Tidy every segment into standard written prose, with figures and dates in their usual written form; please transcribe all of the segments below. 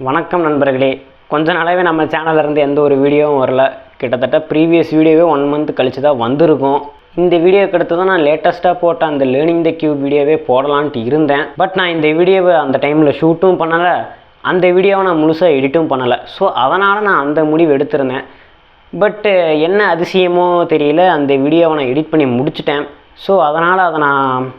வணக்கம் நண்பர்களே. கொஞ்ச நாளாகவே நம்ம சேனல்லேருந்து எந்த ஒரு வீடியோவும் வரல. கிட்டத்தட்ட ப்ரீவியஸ் வீடியோவே 1 மந்த் கழிச்சு தான் வந்திருக்கும். இந்த வீடியோக்கு அடுத்து தான் நான் லேட்டஸ்ட்டாக போட்ட அந்த லேர்னிங் த கியூப் வீடியோவே போடலான்ட்டு இருந்தேன். பட் நான் இந்த வீடியோவை அந்த டைமில் ஷூட்டும் பண்ணலை, அந்த வீடியோவை நான் முழுசாக எடிட்டும் பண்ணலை. ஸோ அதனால் நான் அந்த முடிவு எடுத்திருந்தேன். பட்டு என்ன அதிசயமோ தெரியல, அந்த வீடியோவை நான் எடிட் பண்ணி முடிச்சிட்டேன். ஸோ அதனால் அதை நான்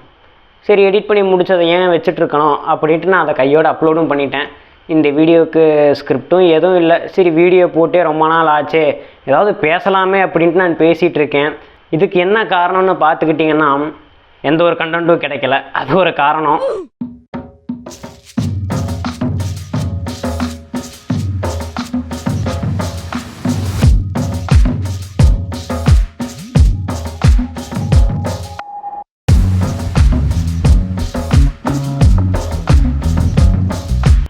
சரி எடிட் பண்ணி முடிச்சதை ஏன் வச்சுட்ருக்கணும் அப்படின்ட்டு நான் அதை கையோடு அப்லோடும் பண்ணிட்டேன். இந்த வீடியோவுக்கு ஸ்கிரிப்டும் எதுவும் இல்லை. சரி வீடியோ போட்டே ரொம்ப நாள் ஆச்சே, ஏதாவது பேசலாமே அப்படின்ட்டு நான் பேசிகிட்டு இருக்கேன். இதுக்கு என்ன காரணம்னு பார்த்துக்கிட்டிங்கன்னா, எந்த ஒரு கண்டென்ட்டும் கிடைக்கல. அது ஒரு காரணம்.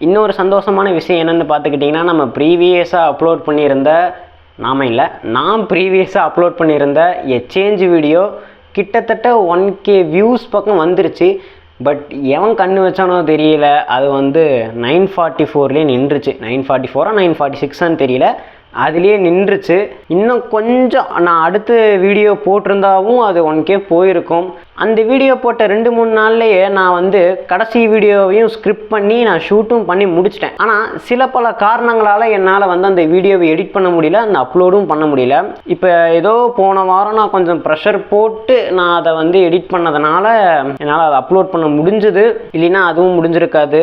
இன்னொரு சந்தோஷமான விஷயம் என்னென்னு பார்த்துக்கிட்டிங்கன்னா, நம்ம ப்ரீவியஸாக அப்லோட் பண்ணியிருந்த நான் ப்ரீவியஸாக அப்லோட் பண்ணியிருந்த சேஞ்ச் வீடியோ கிட்டத்தட்ட 1K வியூஸ் பக்கம் வந்துருச்சு. பட் எவன் கண்ணு வச்சானோ தெரியல, அது 944லேயே நின்றுச்சு. 944 946 தெரியல, அதுலேயே நின்றுச்சு. இன்னும் கொஞ்சம் நான் அடுத்த வீடியோ போட்டிருந்தாவும் அது 1K போயிருக்கும். அந்த வீடியோ போட்ட 2-3 நாள்லேயே நான் கடைசி வீடியோவையும் ஸ்கிரிப்ட் பண்ணி நான் ஷூட்டும் பண்ணி முடிச்சிட்டேன். ஆனால் சில பல காரணங்களால் என்னால் அந்த வீடியோவை எடிட் பண்ண முடியல, அந்த அப்லோடும் பண்ண முடியல. இப்போ ஏதோ போன வாரம் நான் கொஞ்சம் ப்ரெஷர் போட்டு நான் அதை எடிட் பண்ணதுனால என்னால் அதை அப்லோட் பண்ண முடிஞ்சுது. இல்லைன்னா அதுவும் முடிஞ்சிருக்காது.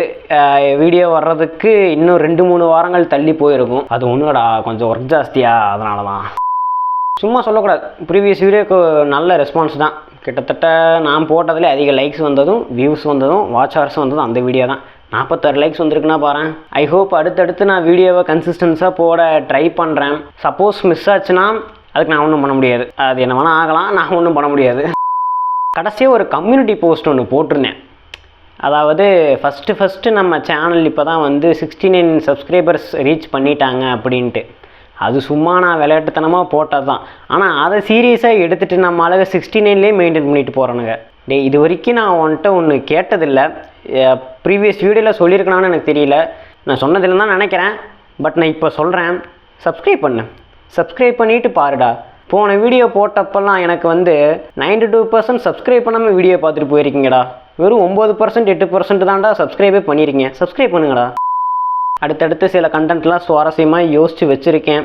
வீடியோ வர்றதுக்கு இன்னும் 2-3 வாரங்கள் தள்ளி போயிருக்கும். அது ஒன்றுடா கொஞ்சம் ஒர்க் ஜாஸ்தியா, அதனால தான். சும்மா சொல்லக்கூடாது, ப்ரீவியஸ் வீடியோக்கு நல்ல ரெஸ்பான்ஸ் தான். கிட்டத்தட்ட நான் போட்டதில் அதிக லைக்ஸ் வந்ததும், வியூஸ் வந்ததும், வாட்ச் ஹவர்ஸ் வந்ததும் அந்த வீடியோ தான். 46 லைக்ஸ் வந்திருக்குன்னா பாரு. ஐ ஹோப் அடுத்தடுத்து நான் வீடியோவை கன்சிஸ்டன்ஸாக போட ட்ரை பண்ணுறேன். சப்போஸ் மிஸ் ஆச்சுன்னா அதுக்கு நான் ஒன்றும் பண்ண முடியாது. அது என்ன வேணால் ஆகலாம், நான் ஒன்றும் பண்ண முடியாது. கடைசியாக ஒரு கம்யூனிட்டி போஸ்ட் ஒன்று போட்டிருந்தேன். அதாவது ஃபஸ்ட்டு நம்ம சேனல் இப்போ தான் 69 சப்ஸ்கிரைபர்ஸ் ரீச் பண்ணிட்டாங்க அப்படின்ட்டு. அது சும்மா நான் விளையாட்டுத்தனமாக போட்டது தான். ஆனால் அதை சீரியஸாக எடுத்துகிட்டு நம்ம அழகாக 69லேயே மெயின்டைன் பண்ணிட்டு போகிறானுங்க. இது வரைக்கும் நான் ஒன்று கேட்டதில்லை. ப்ரீவியஸ் வீடியோவில் சொல்லியிருக்கலான்னு எனக்கு தெரியல, நான் சொன்னதில்லை தான் நினைக்கிறேன். பட் நான் இப்போ சொல்கிறேன், சப்ஸ்கிரைப் பண்ணிவிட்டு பாருடா. போன வீடியோ போட்டப்பெல்லாம் எனக்கு 92% சப்ஸ்கிரைப் பண்ணாமல் வீடியோ பார்த்துட்டு போயிருக்கீங்கடா. வெறும் 9% 8% தான்டா சப்ஸ்கிரைபே பண்ணியிருக்கீங்க. சப்ஸ்கிரைப் பண்ணுங்கடா. அடுத்தடுத்து சில கண்டென்ட்லாம் சுவாரஸ்யமாக யோசித்து வச்சுருக்கேன்.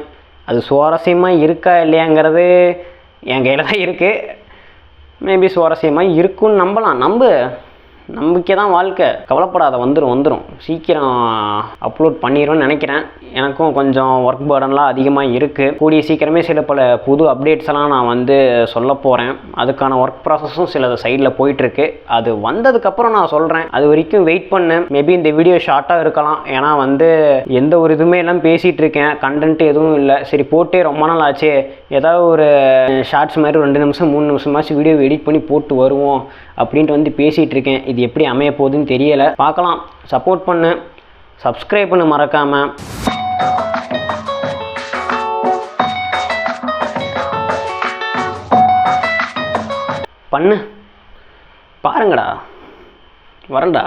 அது சுவாரஸ்யமாக இருக்கா இல்லையாங்கிறது என் கையில் தான் இருக்குது. மேபி சுவாரஸ்யமாக இருக்குன்னு நம்பலாம். நம்பிக்கை தான் வாழ்க்கை. கவலைப்படாத, வந்துடும். சீக்கிரம் அப்லோட் பண்ணிடும்னு நினைக்கிறேன். எனக்கும் கொஞ்சம் ஒர்க் பர்டன்லாம் அதிகமாக இருக்குது. கூடிய சீக்கிரமே சில பல புது அப்டேட்ஸ் எல்லாம் நான் சொல்ல போகிறேன். அதுக்கான ஒர்க் ப்ராசஸும் சில சைடில் போயிட்டுருக்கு. அது வந்ததுக்கப்புறம் நான் சொல்கிறேன். அது வரைக்கும் வெயிட் பண்ணு. மேபி இந்த வீடியோ ஷார்ட்டாக இருக்கலாம். ஏன்னா எந்த ஒரு இதுவுமே எல்லாம் பேசிகிட்டு இருக்கேன், கண்டென்ட் எதுவும் இல்லை. சரி போட்டே ரொம்ப நாள் ஆச்சு, ஏதாவது ஒரு ஷார்ட்ஸ் மாதிரி 2 நிமிஷம் 3 நிமிஷமாச்சு வீடியோ எடிட் பண்ணி போட்டு வருவோம் அப்படின்ட்டு பேசிகிட்டு இருக்கேன். இது எப்படி அமைய போகுதுன்னு தெரியலை, பார்க்கலாம். சப்போர்ட் பண்ணு, சப்ஸ்கிரைப் பண்ணு மறக்காமல். பாருங்கடா, வரேன்டா.